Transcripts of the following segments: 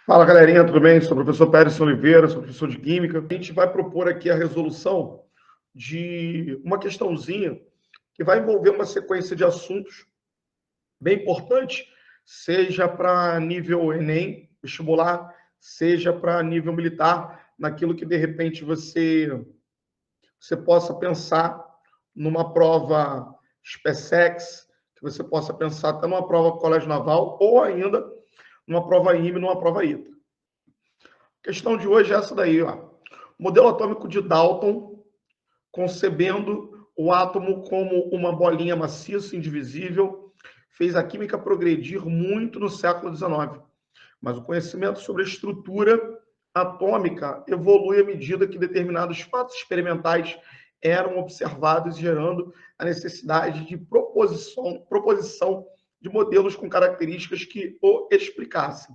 Fala, galerinha, tudo bem? Sou o professor Pérez Oliveira, sou professor de Química. A gente vai propor aqui a resolução de uma questãozinha que vai envolver uma sequência de assuntos bem importante, seja para nível Enem, vestibular, seja para nível militar, naquilo que, de repente, você possa pensar numa prova SpaceX, que você possa pensar até numa prova Colégio Naval, ou ainda numa prova IME, numa prova ITA. A questão de hoje é essa daí, ó. Modelo atômico de Dalton, concebendo o átomo como uma bolinha maciça, indivisível, fez a química progredir muito no século XIX. Mas o conhecimento sobre a estrutura atômica evolui à medida que determinados fatos experimentais eram observados, gerando a necessidade de proposição de modelos com características que o explicassem.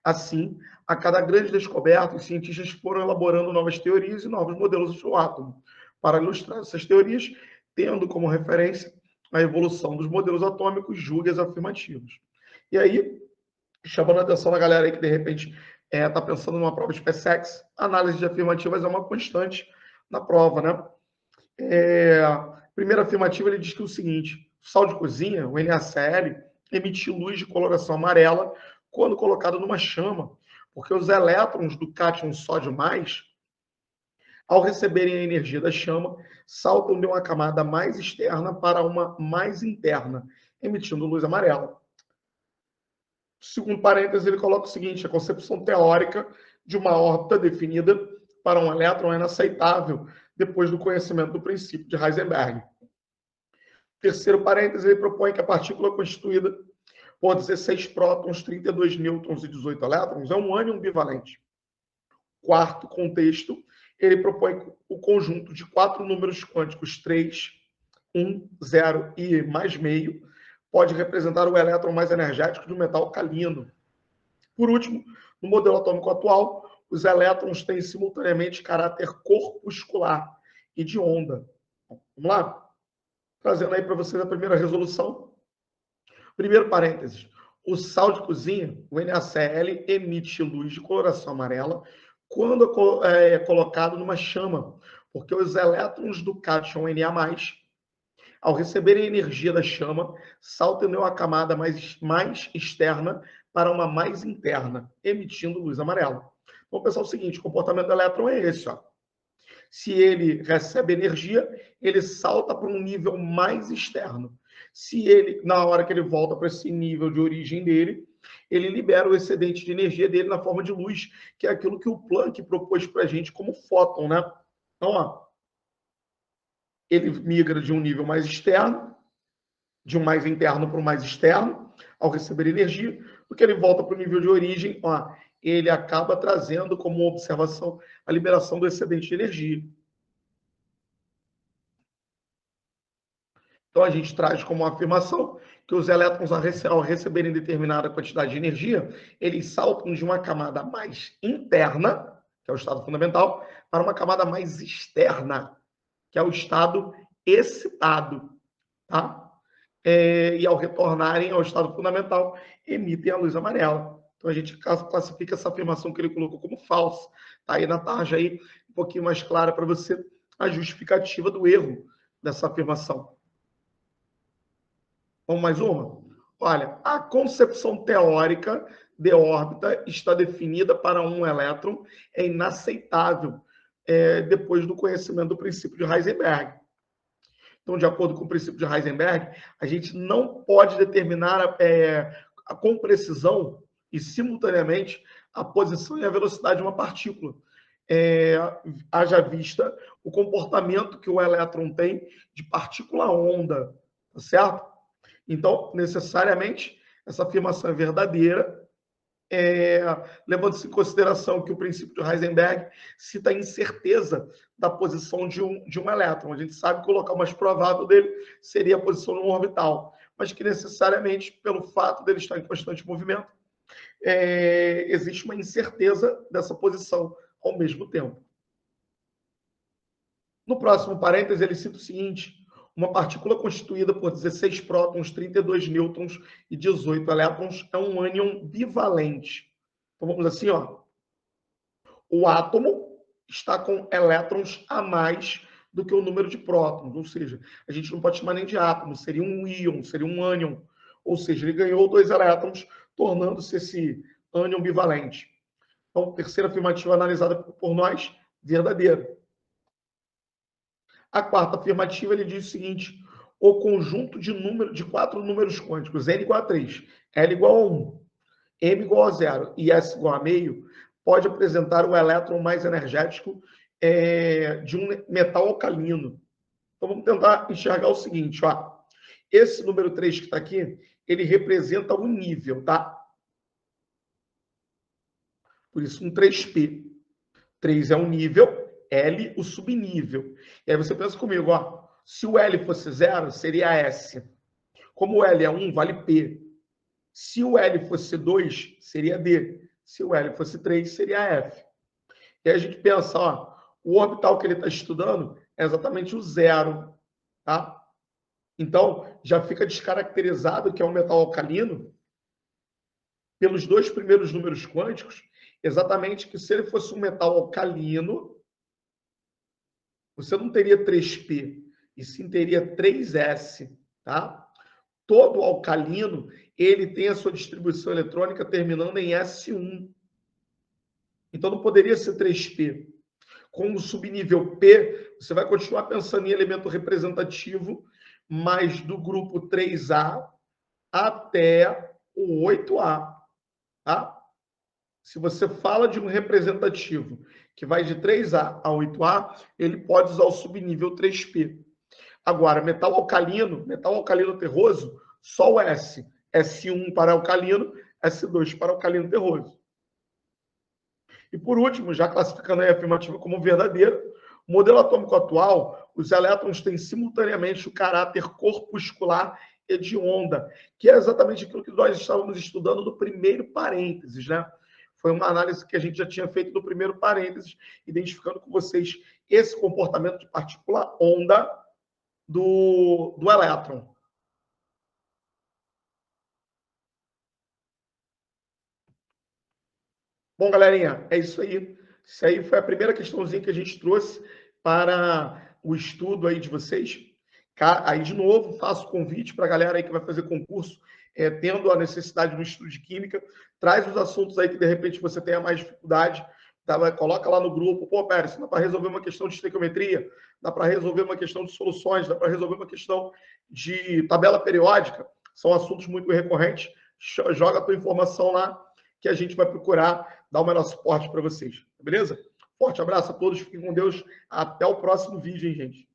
Assim, a cada grande descoberta, os cientistas foram elaborando novas teorias e novos modelos do átomo. Para ilustrar essas teorias, tendo como referência a evolução dos modelos atômicos, julgue as afirmativas. E aí, chamando a atenção da galera aí que de repente está pensando numa prova SpaceX, análise de afirmativas é uma constante na prova, né? Primeira afirmativa, ele diz que é o seguinte: o sal de cozinha, o NaCl, emite luz de coloração amarela quando colocado numa chama, porque os elétrons do cátion sódio+, ao receberem a energia da chama, saltam de uma camada mais externa para uma mais interna, emitindo luz amarela. Segundo parênteses, ele coloca o seguinte: a concepção teórica de uma órbita definida para um elétron é inaceitável depois do conhecimento do princípio de Heisenberg. Terceiro parênteses, ele propõe que a partícula constituída por 16 prótons, 32 nêutrons e 18 elétrons é um ânion bivalente. Quarto contexto, ele propõe o conjunto de 4 números quânticos 3, 1, 0 e mais meio pode representar o elétron mais energético de um metal alcalino. Por último, no modelo atômico atual, os elétrons têm simultaneamente caráter corpuscular e de onda. Vamos lá? Trazendo aí para vocês a primeira resolução. Primeiro parênteses. O sal de cozinha, o NaCl, emite luz de coloração amarela quando é colocado numa chama, porque os elétrons do cátion Na+, ao receberem a energia da chama, saltam de uma camada mais externa para uma mais interna, emitindo luz amarela. Vamos pensar o seguinte: o comportamento do elétron é esse, ó. Se ele recebe energia, ele salta para um nível mais externo. Se ele, na hora que ele volta para esse nível de origem dele, ele libera o excedente de energia dele na forma de luz, que é aquilo que o Planck propôs para a gente como fóton, né? Então, ó, ele migra de um nível mais externo, de um mais interno para um mais externo, ao receber energia, porque ele volta para o nível de origem, ó, ele acaba trazendo como observação a liberação do excedente de energia. Então, a gente traz como uma afirmação que os elétrons, ao receberem determinada quantidade de energia, eles saltam de uma camada mais interna, que é o estado fundamental, para uma camada mais externa, que é o estado excitado. Tá? E ao retornarem ao estado fundamental, emitem a luz amarela. Então, a gente classifica essa afirmação que ele colocou como falsa. Tá aí na tarja aí, um pouquinho mais clara para você a justificativa do erro dessa afirmação. Vamos mais uma? Olha, a concepção teórica de órbita está definida para um elétron é inaceitável depois do conhecimento do princípio de Heisenberg. Então, de acordo com o princípio de Heisenberg, a gente não pode determinar com precisão e simultaneamente a posição e a velocidade de uma partícula. Haja vista o comportamento que o elétron tem de partícula-onda, tá certo? Então, necessariamente, essa afirmação é verdadeira, levando-se em consideração que o princípio de Heisenberg cita a incerteza da posição de um elétron. A gente sabe que o local mais provável dele seria a posição no orbital, mas que necessariamente, pelo fato dele estar em constante movimento, existe uma incerteza dessa posição ao mesmo tempo. No próximo parêntese, ele cita o seguinte: uma partícula constituída por 16 prótons, 32 nêutrons e 18 elétrons é um ânion bivalente. Então, vamos assim, ó. O átomo está com elétrons a mais do que o número de prótons, ou seja, a gente não pode chamar nem de átomo, seria um íon, seria um ânion, ou seja, ele ganhou 2 elétrons, tornando-se esse ânion bivalente. Então, terceira afirmativa analisada por nós, verdadeira. A quarta afirmativa, ele diz o seguinte: o conjunto de 4 números quânticos, n igual a 3, L igual a 1, M igual a 0 e S igual a meio, pode apresentar o elétron mais energético de um metal alcalino. Então, vamos tentar enxergar o seguinte, ó. Esse número 3 que está aqui, ele representa o nível, tá? Por isso, um 3P. 3 é um nível, L o subnível. E aí você pensa comigo, ó. Se o L fosse 0, seria S. Como o L é 1, vale P. Se o L fosse 2, seria D. Se o L fosse 3, seria F. E aí a gente pensa, ó, o orbital que ele está estudando é exatamente o 0, tá? Então, já fica descaracterizado que é um metal alcalino pelos 2 primeiros números quânticos, exatamente que se ele fosse um metal alcalino, você não teria 3P, e sim teria 3S, tá? Todo alcalino, ele tem a sua distribuição eletrônica terminando em S1. Então, não poderia ser 3P. Com o subnível P, você vai continuar pensando em elemento representativo, mas do grupo 3A até o 8A. Tá? Se você fala de um representativo que vai de 3A a 8A, ele pode usar o subnível 3P. Agora, metal alcalino terroso, só o S. S1 para alcalino, S2 para alcalino terroso. E por último, já classificando a afirmativa como verdadeira, o modelo atômico atual, os elétrons têm simultaneamente o caráter corpuscular e de onda, que é exatamente aquilo que nós estávamos estudando no primeiro parênteses, né? Foi uma análise que a gente já tinha feito no primeiro parênteses, identificando com vocês esse comportamento de partícula onda do elétron. Bom, galerinha, é isso aí. Isso aí foi a primeira questãozinha que a gente trouxe para o estudo aí de vocês. Aí, de novo, faço convite para a galera aí que vai fazer concurso, tendo a necessidade do estudo de química, traz os assuntos aí que, de repente, você tenha mais dificuldade, tá? Coloca lá no grupo, pô, Pérez, dá para resolver uma questão de estequiometria, dá para resolver uma questão de soluções, dá para resolver uma questão de tabela periódica, são assuntos muito recorrentes, joga a tua informação lá, que a gente vai procurar dar o melhor suporte para vocês, beleza? Forte abraço a todos, fiquem com Deus, até o próximo vídeo, hein, gente?